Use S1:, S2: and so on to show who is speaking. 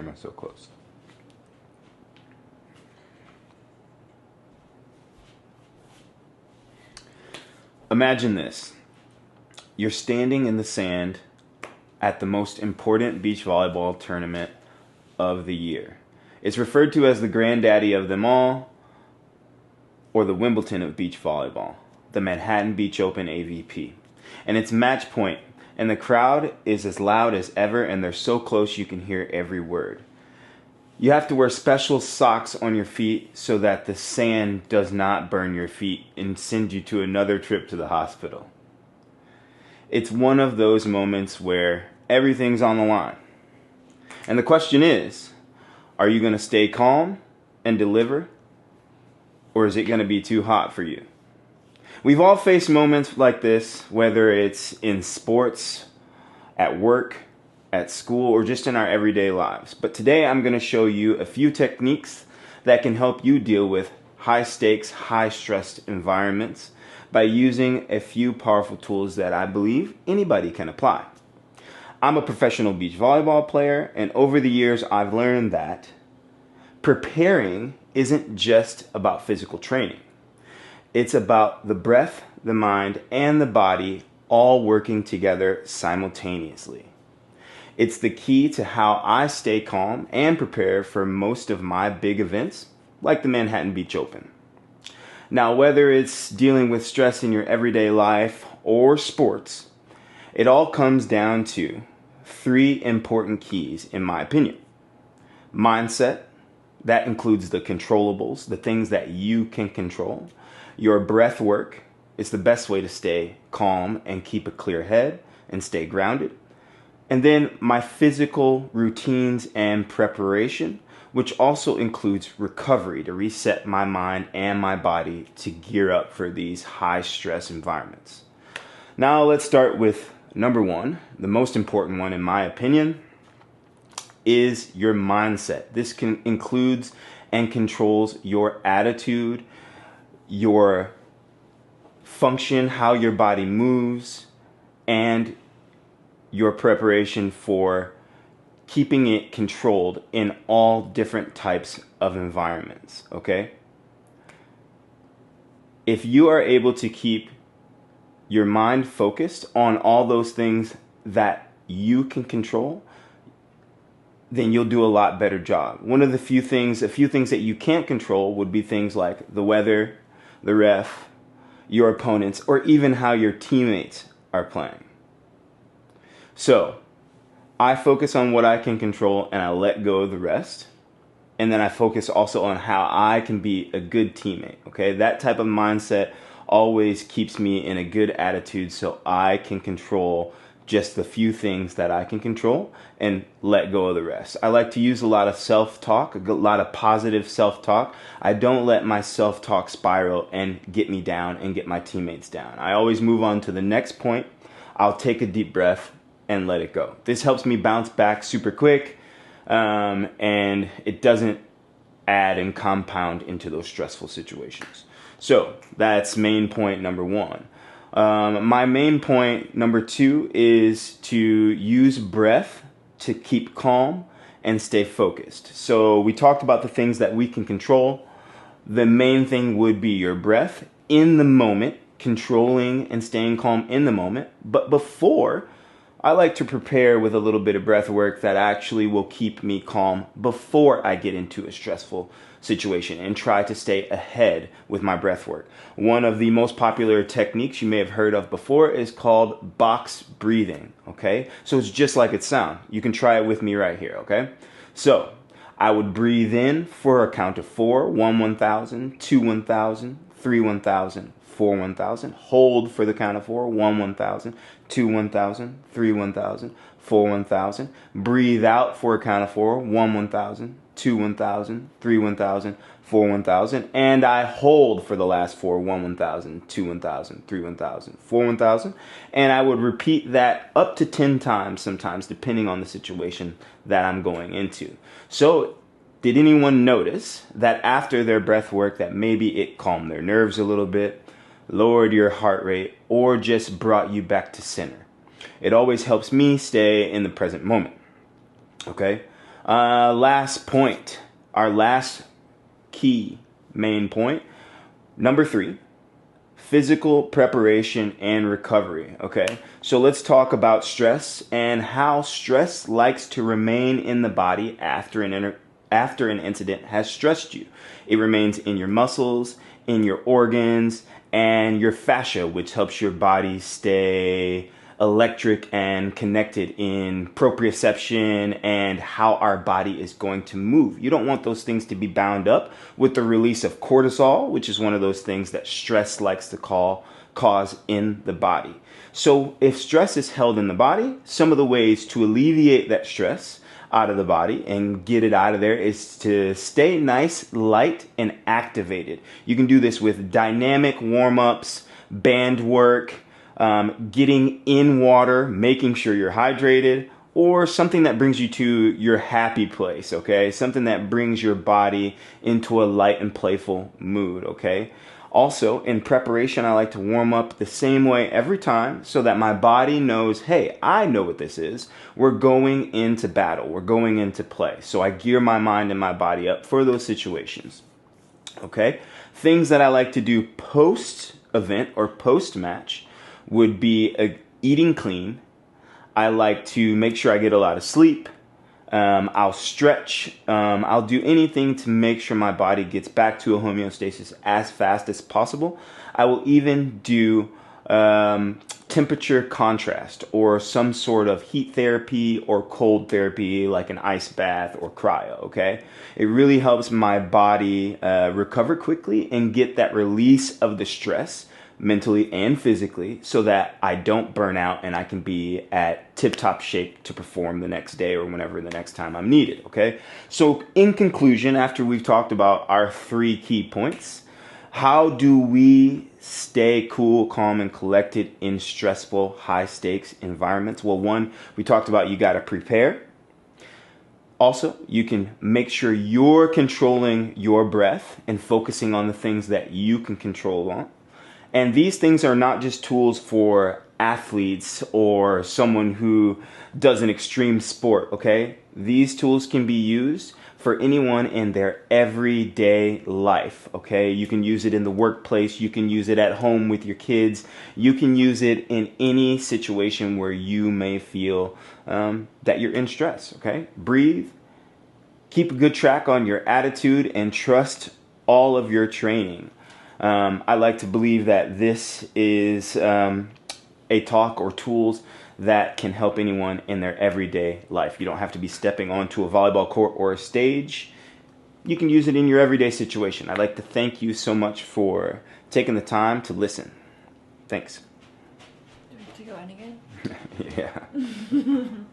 S1: camera so close. Imagine this. You're standing in the sand at the most important beach volleyball tournament of the year. It's referred to as the granddaddy of them all, or the Wimbledon of beach volleyball, the Manhattan Beach Open AVP. And it's match point, and the crowd is as loud as ever, and they're so close you can hear every word. You have to wear special socks on your feet so that the sand does not burn your feet and send you to another trip to the hospital. It's one of those moments where everything's on the line. And the question is, are you going to stay calm and deliver? Or is it going to be too hot for you? We've all faced moments like this, whether it's in sports, at work, at school, or just in our everyday lives. But today I'm going to show you a few techniques that can help you deal with high stakes, high stressed environments by using a few powerful tools that I believe anybody can apply. I'm a professional beach volleyball player, and over the years I've learned that preparing isn't just about physical training. It's about the breath, the mind, and the body all working together simultaneously. It's the key to how I stay calm and prepare for most of my big events, like the Manhattan Beach Open. Now, whether it's dealing with stress in your everyday life or sports, it all comes down to three important keys, in my opinion. Mindset, that includes the controllables, the things that you can control. Your breath work is the best way to stay calm and keep a clear head and stay grounded. And then my physical routines and preparation, which also includes recovery to reset my mind and my body to gear up for these high stress environments. Now let's start with number one, the most important one in my opinion, is your mindset. This includes and controls your attitude, your function, how your body moves, and your preparation for keeping it controlled in all different types of environments, okay? If you are able to keep your mind focused on all those things that you can control, then you'll do a lot better job. A few things that you can't control would be things like the weather, the ref, your opponents, or even how your teammates are playing. So, I focus on what I can control and I let go of the rest. And then I focus also on how I can be a good teammate, okay? That type of mindset always keeps me in a good attitude so I can control just the few things that I can control and let go of the rest. I like to use a lot of self-talk, a lot of positive self-talk. I don't let my self-talk spiral and get me down and get my teammates down. I always move on to the next point. I'll take a deep breath and let it go. This helps me bounce back super quick, and it doesn't add and compound into those stressful situations. So that's main point number one. My main point number two is to use breath to keep calm and stay focused. So we talked about the things that we can control. The main thing would be your breath in the moment, controlling and staying calm in the moment. But before, I like to prepare with a little bit of breath work that actually will keep me calm before I get into a stressful situation and try to stay ahead with my breath work. One of the most popular techniques you may have heard of before is called box breathing, okay? So it's just like it sounds. You can try it with me right here, okay? So I would breathe in for a count of 4, 1, 1,000, 2, 1,000, 3, 1,000, 4, 1,000. Hold for the count of 4, 1, 1,000, 2, 1,000, 3, 1,000, 4, 1,000. Breathe out for a count of 4, 1, 1,000, 2, 1,000, 3, 1,000, 4, 1,000. And I hold for the last 4, 1, 1,000, 2, 1,000, 3, 1,000, 4, 1,000. And I would repeat that up to 10 times sometimes, depending on the situation that I'm going into. So did anyone notice that after their breath work that maybe it calmed their nerves a little bit, lowered your heart rate, or just brought you back to center? It always helps me stay in the present moment, okay? Last point, our last key main point, number 3, physical preparation and recovery. Okay, so let's talk about stress and how stress likes to remain in the body after an incident has stressed you. It remains in your muscles, in your organs, and your fascia, which helps your body stay electric and connected in proprioception and how our body is going to move. You don't want those things to be bound up with the release of cortisol, which is one of those things that stress likes to cause in the body. So if stress is held in the body, some of the ways to alleviate that stress out of the body and get it out of there is to stay nice, light, and activated. You can do this with dynamic warm-ups, band work, getting in water, making sure you're hydrated, or something that brings you to your happy place, okay? Something that brings your body into a light and playful mood, okay? Also, in preparation, I like to warm up the same way every time so that my body knows, hey, I know what this is. We're going into battle. We're going into play. So I gear my mind and my body up for those situations, okay? Things that I like to do post-event or post-match would be eating clean. I like to make sure I get a lot of sleep. I'll stretch. I'll do anything to make sure my body gets back to a homeostasis as fast as possible. I will even do temperature contrast or some sort of heat therapy or cold therapy like an ice bath or cryo, okay? It really helps my body recover quickly and get that release of the stress mentally and physically so that I don't burn out and I can be at tip-top shape to perform the next day or whenever the next time I'm needed, okay? So in conclusion, after we've talked about our 3 key points, how do we stay cool, calm, and collected in stressful, high-stakes environments? Well, 1, we talked about you got to prepare. Also, you can make sure you're controlling your breath and focusing on the things that you can control on. And these things are not just tools for athletes or someone who does an extreme sport, okay? These tools can be used for anyone in their everyday life, okay? You can use it in the workplace. You can use it at home with your kids. You can use it in any situation where you may feel that you're in stress, okay? Breathe. Keep a good track on your attitude and trust all of your training. I like to believe that this is a talk or tools that can help anyone in their everyday life. You don't have to be stepping onto a volleyball court or a stage. You can use it in your everyday situation. I'd like to thank you so much for taking the time to listen. Thanks.
S2: Do we have to go in again?
S1: Yeah.